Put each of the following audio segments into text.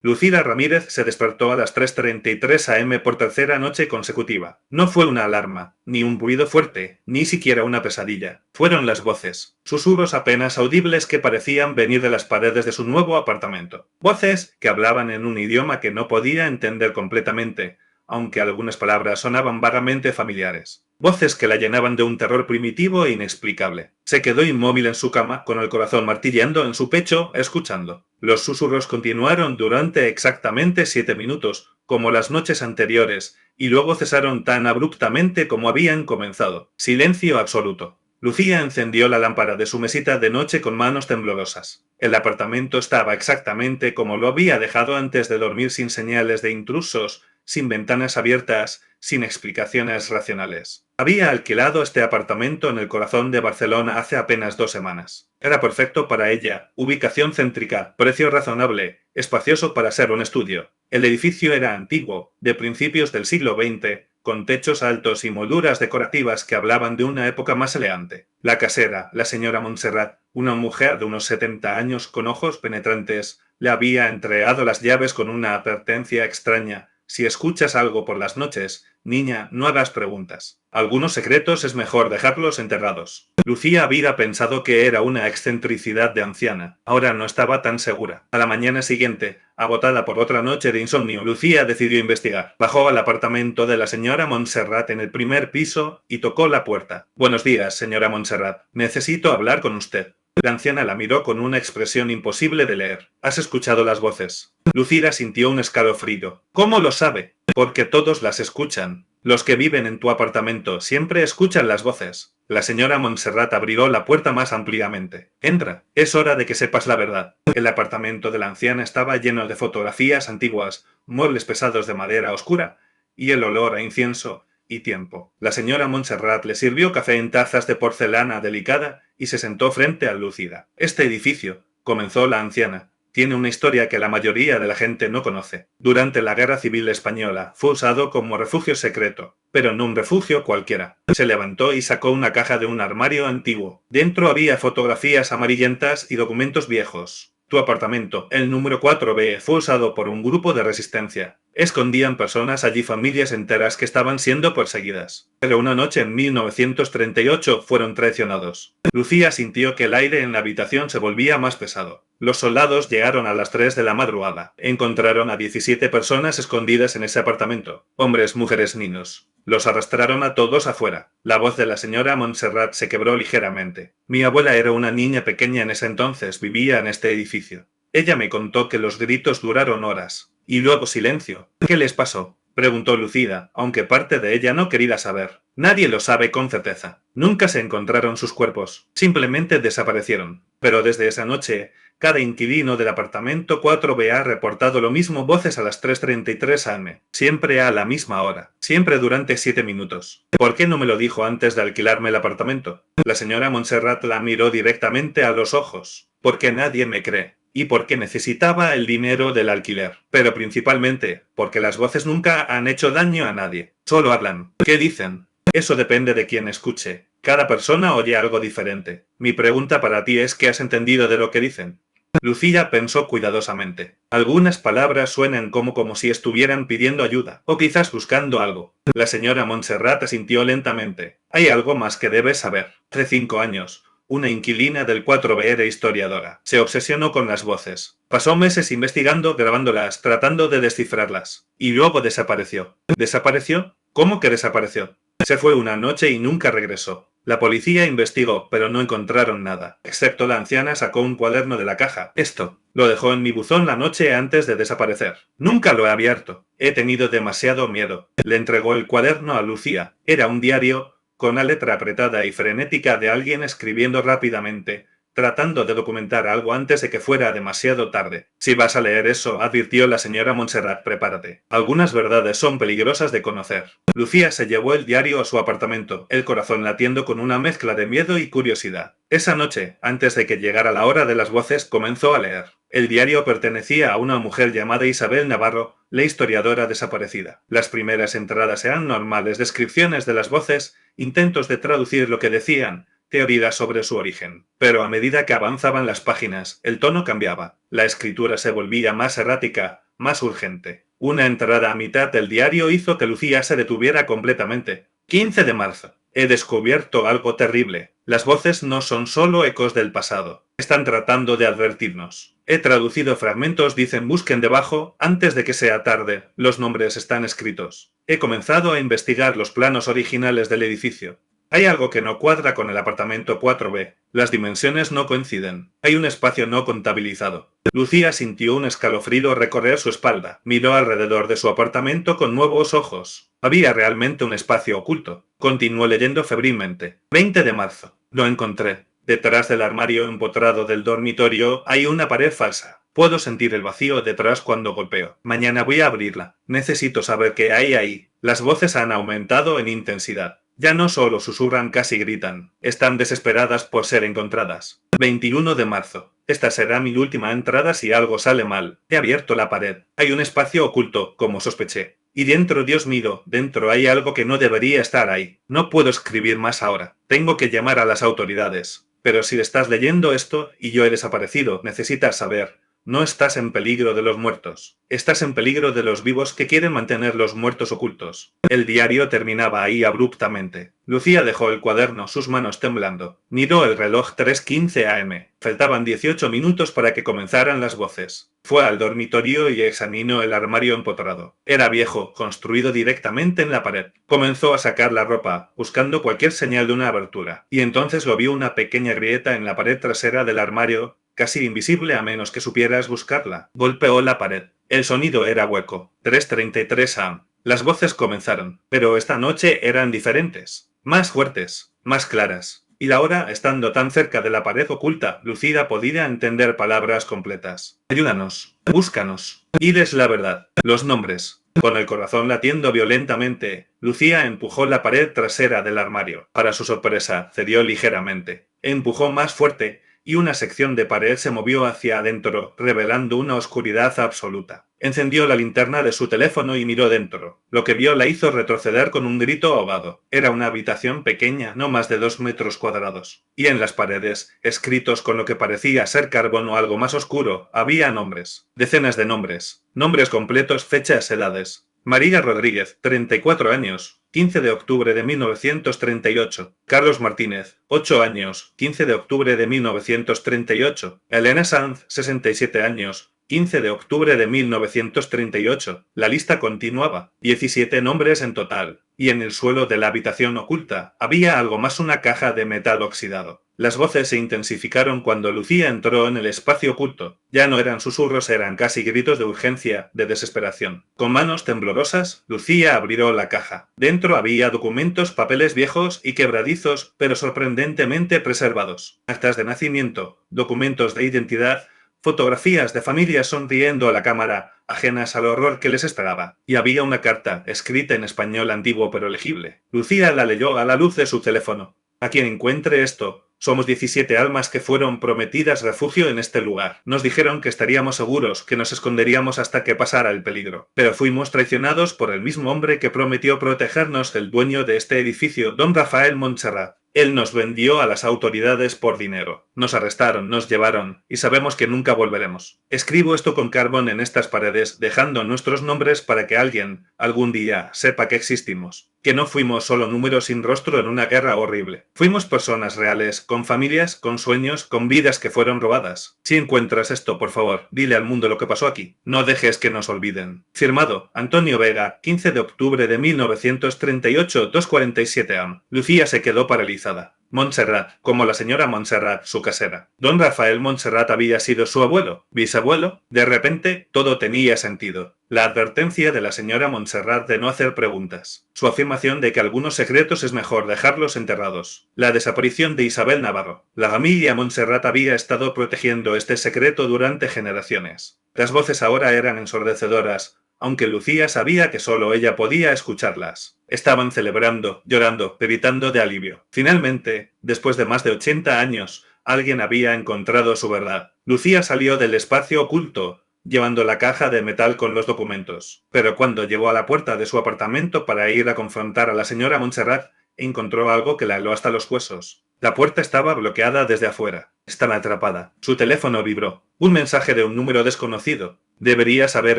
Lucila Ramírez se despertó a las 3:33 am por tercera noche consecutiva. No fue una alarma, ni un ruido fuerte, ni siquiera una pesadilla. Fueron las voces, susurros apenas audibles que parecían venir de las paredes de su nuevo apartamento. Voces que hablaban en un idioma que no podía entender completamente, aunque algunas palabras sonaban vagamente familiares. Voces que la llenaban de un terror primitivo e inexplicable. Se quedó inmóvil en su cama, con el corazón martilleando en su pecho, escuchando. Los susurros continuaron durante exactamente 7 minutos, como las noches anteriores, y luego cesaron tan abruptamente como habían comenzado. Silencio absoluto. Lucía encendió la lámpara de su mesita de noche con manos temblorosas. El apartamento estaba exactamente como lo había dejado antes de dormir, sin señales de intrusos, sin ventanas abiertas, sin explicaciones racionales. Había alquilado este apartamento en el corazón de Barcelona hace apenas 2 semanas. Era perfecto para ella, ubicación céntrica, precio razonable, espacioso para ser un estudio. El edificio era antiguo, de principios del siglo XX, con techos altos y molduras decorativas que hablaban de una época más elegante. La casera, la señora Montserrat, una mujer de unos 70 años con ojos penetrantes, le había entregado las llaves con una advertencia extraña. Si escuchas algo por las noches, niña, no hagas preguntas. Algunos secretos es mejor dejarlos enterrados. Lucía había pensado que era una excentricidad de anciana. Ahora no estaba tan segura. A la mañana siguiente, agotada por otra noche de insomnio, Lucía decidió investigar. Bajó al apartamento de la señora Montserrat en el primer piso y tocó la puerta. Buenos días, señora Montserrat. Necesito hablar con usted. La anciana la miró con una expresión imposible de leer. ¿Has escuchado las voces? Lucila sintió un escalofrío. ¿Cómo lo sabe? Porque todos las escuchan. Los que viven en tu apartamento siempre escuchan las voces. La señora Montserrat abrió la puerta más ampliamente. Entra. Es hora de que sepas la verdad. El apartamento de la anciana estaba lleno de fotografías antiguas, muebles pesados de madera oscura, y el olor a incienso y tiempo. La señora Montserrat le sirvió café en tazas de porcelana delicada y se sentó frente a Lucila. Este edificio, comenzó la anciana, tiene una historia que la mayoría de la gente no conoce. Durante la Guerra Civil Española fue usado como refugio secreto, pero no un refugio cualquiera. Se levantó y sacó una caja de un armario antiguo. Dentro había fotografías amarillentas y documentos viejos. Tu apartamento, el número 4B, fue usado por un grupo de resistencia. Escondían personas allí, familias enteras que estaban siendo perseguidas. Pero una noche en 1938 fueron traicionados. Lucía sintió que el aire en la habitación se volvía más pesado. Los soldados llegaron a las 3 de la madrugada. Encontraron a 17 personas escondidas en ese apartamento. Hombres, mujeres, niños. Los arrastraron a todos afuera. La voz de la señora Montserrat se quebró ligeramente. Mi abuela era una niña pequeña en ese entonces, vivía en este edificio. Ella me contó que los gritos duraron horas. Y luego silencio. ¿Qué les pasó? Preguntó Lucila, aunque parte de ella no quería saber. Nadie lo sabe con certeza. Nunca se encontraron sus cuerpos. Simplemente desaparecieron. Pero desde esa noche, cada inquilino del apartamento 4B ha reportado lo mismo, voces a las 3:33 am. Siempre a la misma hora. Siempre durante 7 minutos. ¿Por qué no me lo dijo antes de alquilarme el apartamento? La señora Montserrat la miró directamente a los ojos. Porque nadie me cree. Y porque necesitaba el dinero del alquiler. Pero principalmente, porque las voces nunca han hecho daño a nadie. Solo hablan. ¿Qué dicen? Eso depende de quien escuche. Cada persona oye algo diferente. Mi pregunta para ti es: ¿qué has entendido de lo que dicen? Lucía pensó cuidadosamente. Algunas palabras suenan como si estuvieran pidiendo ayuda, o quizás buscando algo. La señora Montserrat asintió lentamente. Hay algo más que debes saber. Hace 5 años, una inquilina del 4B era historiadora. Se obsesionó con las voces. Pasó meses investigando, grabándolas, tratando de descifrarlas. Y luego desapareció. ¿Desapareció? ¿Cómo que desapareció? Se fue una noche y nunca regresó. La policía investigó, pero no encontraron nada. Excepto la anciana sacó un cuaderno de la caja. Esto. Lo dejó en mi buzón la noche antes de desaparecer. Nunca lo he abierto. He tenido demasiado miedo. Le entregó el cuaderno a Lucía. Era un diario con la letra apretada y frenética de alguien escribiendo rápidamente, tratando de documentar algo antes de que fuera demasiado tarde. Si vas a leer eso, advirtió la señora Montserrat, prepárate. Algunas verdades son peligrosas de conocer. Lucía se llevó el diario a su apartamento, el corazón latiendo con una mezcla de miedo y curiosidad. Esa noche, antes de que llegara la hora de las voces, comenzó a leer. El diario pertenecía a una mujer llamada Isabel Navarro, la historiadora desaparecida. Las primeras entradas eran normales, descripciones de las voces, intentos de traducir lo que decían, teorías sobre su origen. Pero a medida que avanzaban las páginas, el tono cambiaba. La escritura se volvía más errática, más urgente. Una entrada a mitad del diario hizo que Lucía se detuviera completamente. 15 de marzo. He descubierto algo terrible. Las voces no son solo ecos del pasado. Están tratando de advertirnos. He traducido fragmentos, dicen busquen debajo, antes de que sea tarde. Los nombres están escritos. He comenzado a investigar los planos originales del edificio. Hay algo que no cuadra con el apartamento 4B. Las dimensiones no coinciden. Hay un espacio no contabilizado. Lucía sintió un escalofrío recorrer su espalda. Miró alrededor de su apartamento con nuevos ojos. Había realmente un espacio oculto. Continuó leyendo febrilmente. 20 de marzo. Lo encontré. Detrás del armario empotrado del dormitorio hay una pared falsa. Puedo sentir el vacío detrás cuando golpeo. Mañana voy a abrirla. Necesito saber qué hay ahí. Las voces han aumentado en intensidad. Ya no solo susurran, casi gritan. Están desesperadas por ser encontradas. 21 de marzo. Esta será mi última entrada si algo sale mal. He abierto la pared. Hay un espacio oculto, como sospeché. Y dentro, Dios mío, dentro hay algo que no debería estar ahí. No puedo escribir más ahora. Tengo que llamar a las autoridades. Pero si estás leyendo esto y yo he desaparecido, necesitas saber. No estás en peligro de los muertos. Estás en peligro de los vivos que quieren mantener los muertos ocultos. El diario terminaba ahí abruptamente. Lucía dejó el cuaderno, sus manos temblando. Miró el reloj 3:15 am. Faltaban 18 minutos para que comenzaran las voces. Fue al dormitorio y examinó el armario empotrado. Era viejo, construido directamente en la pared. Comenzó a sacar la ropa, buscando cualquier señal de una abertura. Y entonces lo vio una pequeña grieta en la pared trasera del armario, casi invisible a menos que supieras buscarla. Golpeó la pared. El sonido era hueco. 3:33 am. Las voces comenzaron, pero esta noche eran diferentes. Más fuertes, más claras. Y la hora, estando tan cerca de la pared oculta, Lucía podía entender palabras completas. Ayúdanos. Búscanos. Diles la verdad. Los nombres. Con el corazón latiendo violentamente, Lucía empujó la pared trasera del armario. Para su sorpresa, cedió ligeramente. Empujó más fuerte, y una sección de pared se movió hacia adentro, revelando una oscuridad absoluta. Encendió la linterna de su teléfono y miró dentro. Lo que vio la hizo retroceder con un grito ahogado. Era una habitación pequeña, no más de 2 metros cuadrados. Y en las paredes, escritos con lo que parecía ser carbón o algo más oscuro, había nombres. Decenas de nombres. Nombres completos, fechas, edades. María Rodríguez, 34 años, 15 de octubre de 1938. Carlos Martínez, 8 años, 15 de octubre de 1938. Elena Sanz, 67 años, 15 de octubre de 1938. La lista continuaba. 17 nombres en total. Y en el suelo de la habitación oculta había algo más, una caja de metal oxidado. Las voces se intensificaron cuando Lucía entró en el espacio oculto. Ya no eran susurros, eran casi gritos de urgencia, de desesperación. Con manos temblorosas, Lucía abrió la caja. Dentro había documentos, papeles viejos y quebradizos, pero sorprendentemente preservados. Actas de nacimiento, documentos de identidad, fotografías de familias sonriendo a la cámara, ajenas al horror que les esperaba. Y había una carta, escrita en español antiguo pero legible. Lucía la leyó a la luz de su teléfono. A quien encuentre esto, somos 17 almas que fueron prometidas refugio en este lugar. Nos dijeron que estaríamos seguros, que nos esconderíamos hasta que pasara el peligro. Pero fuimos traicionados por el mismo hombre que prometió protegernos, el dueño de este edificio, don Rafael Montserrat. Él nos vendió a las autoridades por dinero. Nos arrestaron, nos llevaron, y sabemos que nunca volveremos. Escribo esto con carbón en estas paredes, dejando nuestros nombres para que alguien, algún día, sepa que existimos. Que no fuimos solo números sin rostro en una guerra horrible. Fuimos personas reales, con familias, con sueños, con vidas que fueron robadas. Si encuentras esto, por favor, dile al mundo lo que pasó aquí. No dejes que nos olviden. Firmado, Antonio Vega, 15 de octubre de 1938, 2:47 am. Lucía se quedó paralizada. Montserrat, como la señora Montserrat, su casera. Don Rafael Montserrat había sido su abuelo, bisabuelo. De repente, todo tenía sentido. La advertencia de la señora Montserrat de no hacer preguntas. Su afirmación de que algunos secretos es mejor dejarlos enterrados. La desaparición de Isabel Navarro. La familia Montserrat había estado protegiendo este secreto durante generaciones. Las voces ahora eran ensordecedoras, aunque Lucía sabía que solo ella podía escucharlas. Estaban celebrando, llorando, gritando de alivio. Finalmente, después de más de 80 años, alguien había encontrado su verdad. Lucía salió del espacio oculto, llevando la caja de metal con los documentos. Pero cuando llegó a la puerta de su apartamento para ir a confrontar a la señora Montserrat, encontró algo que la heló hasta los huesos. La puerta estaba bloqueada desde afuera. Estaba atrapada. Su teléfono vibró. Un mensaje de un número desconocido. Deberías haber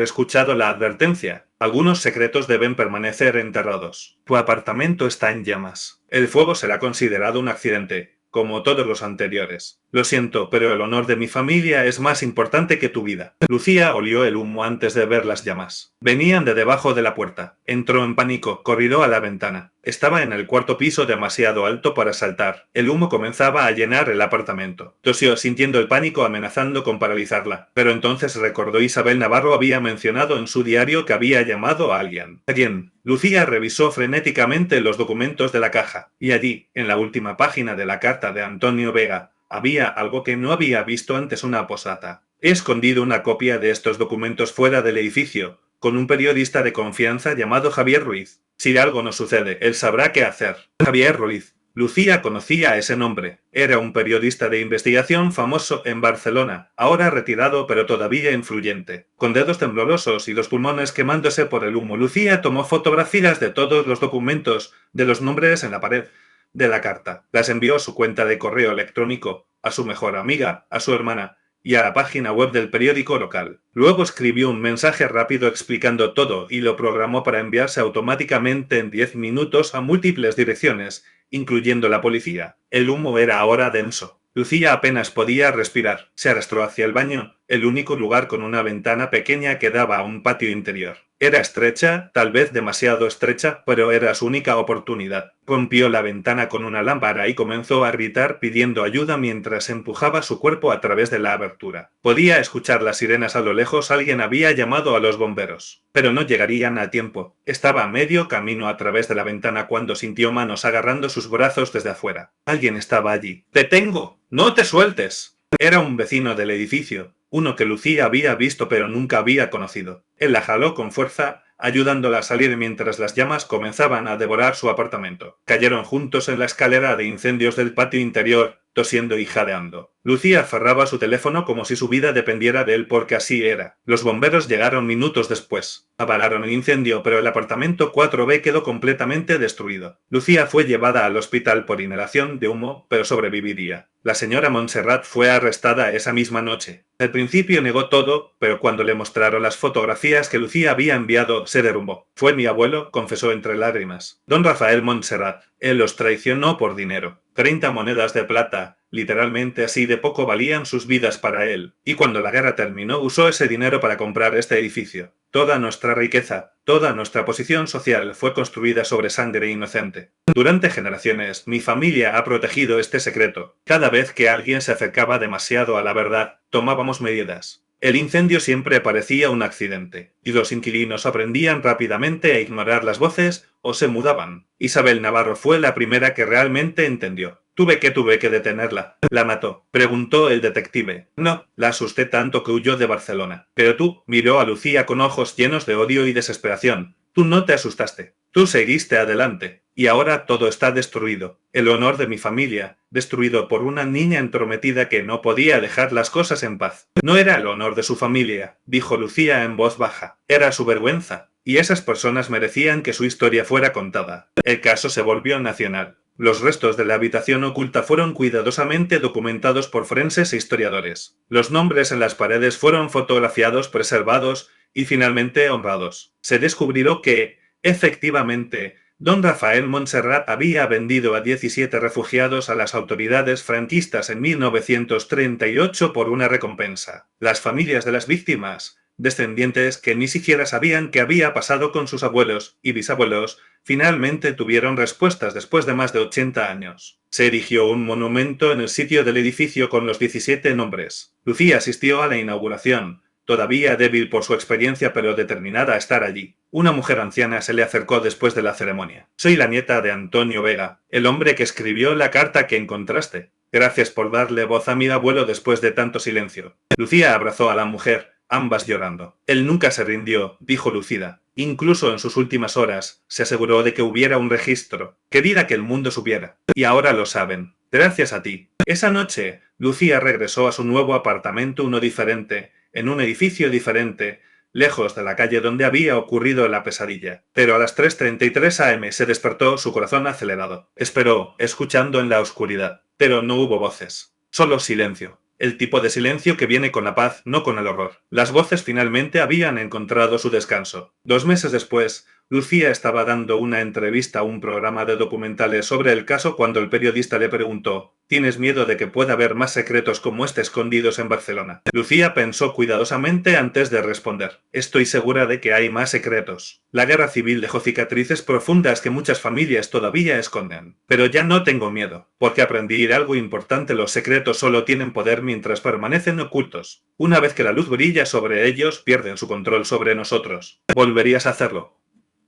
escuchado la advertencia. Algunos secretos deben permanecer enterrados. Tu apartamento está en llamas. El fuego será considerado un accidente, como todos los anteriores. Lo siento, pero el honor de mi familia es más importante que tu vida. Lucía olió el humo antes de ver las llamas. Venían de debajo de la puerta. Entró en pánico, corrió a la ventana. Estaba en el cuarto piso demasiado alto para saltar. El humo comenzaba a llenar el apartamento. Tosió, sintiendo el pánico amenazando con paralizarla. Pero entonces recordó Isabel Navarro había mencionado en su diario que había llamado a alguien. ¿A quién? Lucía revisó frenéticamente los documentos de la caja. Y allí, en la última página de la carta de Antonio Vega, había algo que no había visto antes: una posdata. He escondido una copia de estos documentos fuera del edificio, con un periodista de confianza llamado Javier Ruiz. Si algo nos sucede, él sabrá qué hacer. Javier Ruiz. Lucía conocía ese nombre. Era un periodista de investigación famoso en Barcelona, ahora retirado pero todavía influyente. Con dedos temblorosos y los pulmones quemándose por el humo, Lucía tomó fotografías de todos los documentos, de los nombres en la pared de la carta. Las envió a su cuenta de correo electrónico, a su mejor amiga, a su hermana y a la página web del periódico local. Luego escribió un mensaje rápido explicando todo y lo programó para enviarse automáticamente en 10 minutos a múltiples direcciones, incluyendo la policía. El humo era ahora denso. Lucía apenas podía respirar. Se arrastró hacia el baño, el único lugar con una ventana pequeña que daba a un patio interior. Era estrecha, tal vez demasiado estrecha, pero era su única oportunidad. Rompió la ventana con una lámpara y comenzó a gritar pidiendo ayuda mientras empujaba su cuerpo a través de la abertura. Podía escuchar las sirenas a lo lejos. Alguien había llamado a los bomberos, pero no llegarían a tiempo. Estaba a medio camino a través de la ventana cuando sintió manos agarrando sus brazos desde afuera. Alguien estaba allí. ¡Te tengo! ¡No te sueltes! Era un vecino del edificio, uno que Lucía había visto pero nunca había conocido. Él la jaló con fuerza, ayudándola a salir mientras las llamas comenzaban a devorar su apartamento. Cayeron juntos en la escalera de incendios del patio interior, tosiendo y jadeando. Lucía aferraba su teléfono como si su vida dependiera de él, porque así era. Los bomberos llegaron minutos después. Apagaron el incendio, pero el apartamento 4B quedó completamente destruido. Lucía fue llevada al hospital por inhalación de humo, pero sobreviviría. La señora Montserrat fue arrestada esa misma noche. Al principio negó todo, pero cuando le mostraron las fotografías que Lucía había enviado, se derrumbó. Fue mi abuelo, confesó entre lágrimas. Don Rafael Montserrat. Él los traicionó por dinero. 30 monedas de plata, literalmente así de poco valían sus vidas para él. Y cuando la guerra terminó, usó ese dinero para comprar este edificio. Toda nuestra riqueza, toda nuestra posición social fue construida sobre sangre inocente. Durante generaciones, mi familia ha protegido este secreto. Cada vez que alguien se acercaba demasiado a la verdad, tomábamos medidas. El incendio siempre parecía un accidente, y los inquilinos aprendían rápidamente a ignorar las voces o se mudaban. Isabel Navarro fue la primera que realmente entendió. Tuve que detenerla. ¿La mató?, preguntó el detective. No, la asusté tanto que huyó de Barcelona. Pero tú, miró a Lucía con ojos llenos de odio y desesperación. Tú no te asustaste. Tú seguiste adelante. Y ahora todo está destruido. El honor de mi familia, destruido por una niña entrometida que no podía dejar las cosas en paz. No era el honor de su familia, dijo Lucía en voz baja. Era su vergüenza. Y esas personas merecían que su historia fuera contada. El caso se volvió nacional. Los restos de la habitación oculta fueron cuidadosamente documentados por forenses e historiadores. Los nombres en las paredes fueron fotografiados, preservados y finalmente honrados. Se descubrió que, efectivamente, don Rafael Montserrat había vendido a 17 refugiados a las autoridades franquistas en 1938 por una recompensa. Las familias de las víctimas, descendientes que ni siquiera sabían qué había pasado con sus abuelos y bisabuelos, finalmente tuvieron respuestas después de más de 80 años. Se erigió un monumento en el sitio del edificio con los 17 nombres. Lucía asistió a la inauguración, todavía débil por su experiencia pero determinada a estar allí. Una mujer anciana se le acercó después de la ceremonia. Soy la nieta de Antonio Vega, el hombre que escribió la carta que encontraste. Gracias por darle voz a mi abuelo después de tanto silencio. Lucía abrazó a la mujer, ambas llorando. Él nunca se rindió, dijo lucida. Incluso en sus últimas horas, se aseguró de que hubiera un registro. Quería que el mundo supiera. Y ahora lo saben. Gracias a ti. Esa noche, Lucía regresó a su nuevo apartamento, uno diferente, en un edificio diferente, lejos de la calle donde había ocurrido la pesadilla. Pero a las 3:33 am se despertó, su corazón acelerado. Esperó, escuchando en la oscuridad. Pero no hubo voces. Solo silencio. el tipo de silencio que viene con la paz, no con el horror. Las voces finalmente habían encontrado su descanso. 2 meses después, Lucía estaba dando una entrevista a un programa de documentales sobre el caso cuando el periodista le preguntó: ¿Tienes miedo de que pueda haber más secretos como este escondidos en Barcelona? Lucía pensó cuidadosamente antes de responder. Estoy segura de que hay más secretos. La guerra civil dejó cicatrices profundas que muchas familias todavía esconden. Pero ya no tengo miedo, porque aprendí algo importante: los secretos solo tienen poder mientras permanecen ocultos. Una vez que la luz brilla sobre ellos, pierden su control sobre nosotros. ¿Volverías a hacerlo?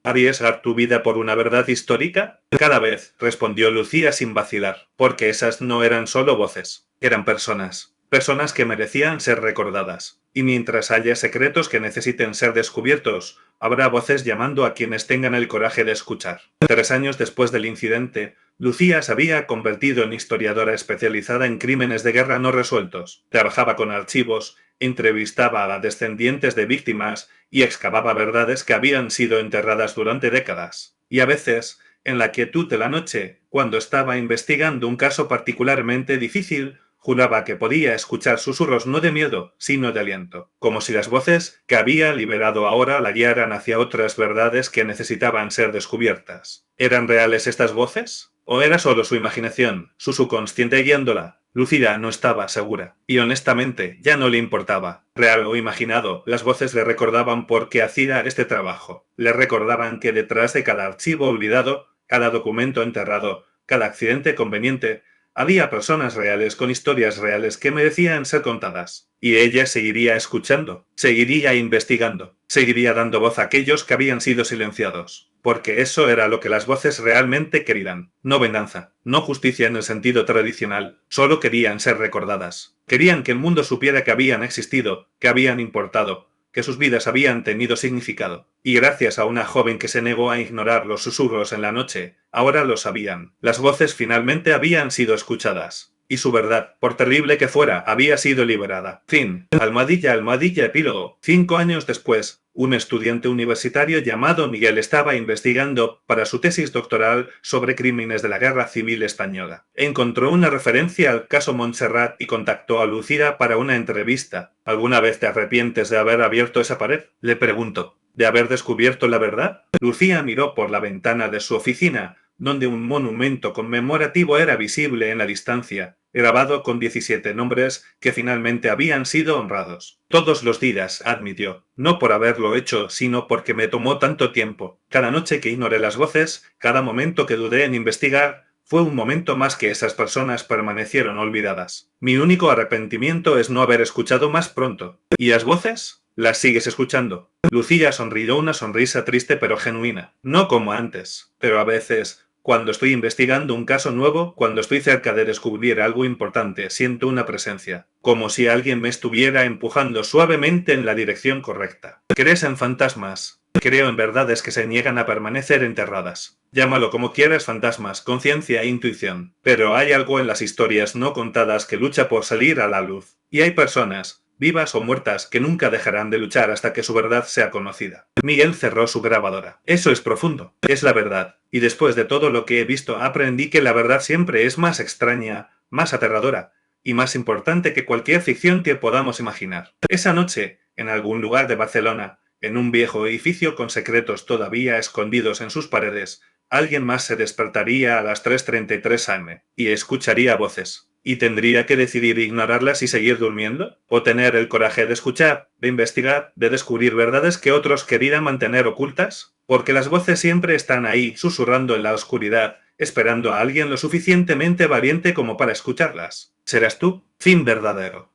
¿Arriesgar tu vida por una verdad histórica? Cada vez, respondió Lucía sin vacilar, porque esas no eran solo voces, eran personas. Personas que merecían ser recordadas. Y mientras haya secretos que necesiten ser descubiertos, habrá voces llamando a quienes tengan el coraje de escuchar. 3 años después del incidente, Lucía se había convertido en historiadora especializada en crímenes de guerra no resueltos. Trabajaba con archivos, entrevistaba a descendientes de víctimas y excavaba verdades que habían sido enterradas durante décadas. Y a veces, en la quietud de la noche, cuando estaba investigando un caso particularmente difícil, juraba que podía escuchar susurros no de miedo, sino de aliento, como si las voces que había liberado ahora la guiaran hacia otras verdades que necesitaban ser descubiertas. ¿Eran reales estas voces? ¿O era solo su imaginación, su subconsciente guiándola? Lucía no estaba segura, y honestamente ya no le importaba. Real o imaginado, las voces le recordaban por qué hacía este trabajo. Le recordaban que detrás de cada archivo olvidado, cada documento enterrado, cada accidente conveniente, había personas reales con historias reales que merecían ser contadas. Y ella seguiría escuchando, seguiría investigando, seguiría dando voz a aquellos que habían sido silenciados. Porque eso era lo que las voces realmente querían. No venganza, no justicia en el sentido tradicional, solo querían ser recordadas. Querían que el mundo supiera que habían existido, que habían importado, que sus vidas habían tenido significado. Y gracias a una joven que se negó a ignorar los susurros en la noche, ahora lo sabían. Las voces finalmente habían sido escuchadas. Y su verdad, por terrible que fuera, había sido liberada. Fin. Almohadilla, epílogo. 5 años después, un estudiante universitario llamado Miguel estaba investigando para su tesis doctoral sobre crímenes de la Guerra Civil Española. Encontró una referencia al caso Montserrat y contactó a Lucía para una entrevista. ¿Alguna vez te arrepientes de haber abierto esa pared?, le preguntó. ¿De haber descubierto la verdad? Lucía miró por la ventana de su oficina, donde un monumento conmemorativo era visible en la distancia, grabado con 17 nombres que finalmente habían sido honrados. Todos los días, admitió, no por haberlo hecho, sino porque me tomó tanto tiempo. Cada noche que ignoré las voces, cada momento que dudé en investigar, fue un momento más que esas personas permanecieron olvidadas. Mi único arrepentimiento es no haber escuchado más pronto. ¿Y las voces? ¿Las sigues escuchando? Lucía sonrió una sonrisa triste pero genuina. No como antes, pero a veces, cuando estoy investigando un caso nuevo, cuando estoy cerca de descubrir algo importante, siento una presencia, como si alguien me estuviera empujando suavemente en la dirección correcta. ¿Crees en fantasmas? Creo en verdades que se niegan a permanecer enterradas. Llámalo como quieras: fantasmas, conciencia e intuición. Pero hay algo en las historias no contadas que lucha por salir a la luz. Y hay personas, vivas o muertas, que nunca dejarán de luchar hasta que su verdad sea conocida. Miguel cerró su grabadora. Eso es profundo. Es la verdad. Y después de todo lo que he visto, aprendí que la verdad siempre es más extraña, más aterradora y más importante que cualquier ficción que podamos imaginar. Esa noche, en algún lugar de Barcelona, en un viejo edificio con secretos todavía escondidos en sus paredes, alguien más se despertaría a las 3:33 am y escucharía voces. ¿Y tendría que decidir ignorarlas y seguir durmiendo? ¿O tener el coraje de escuchar, de investigar, de descubrir verdades que otros querían mantener ocultas? Porque las voces siempre están ahí, susurrando en la oscuridad, esperando a alguien lo suficientemente valiente como para escucharlas. ¿Serás tú? Fin verdadero.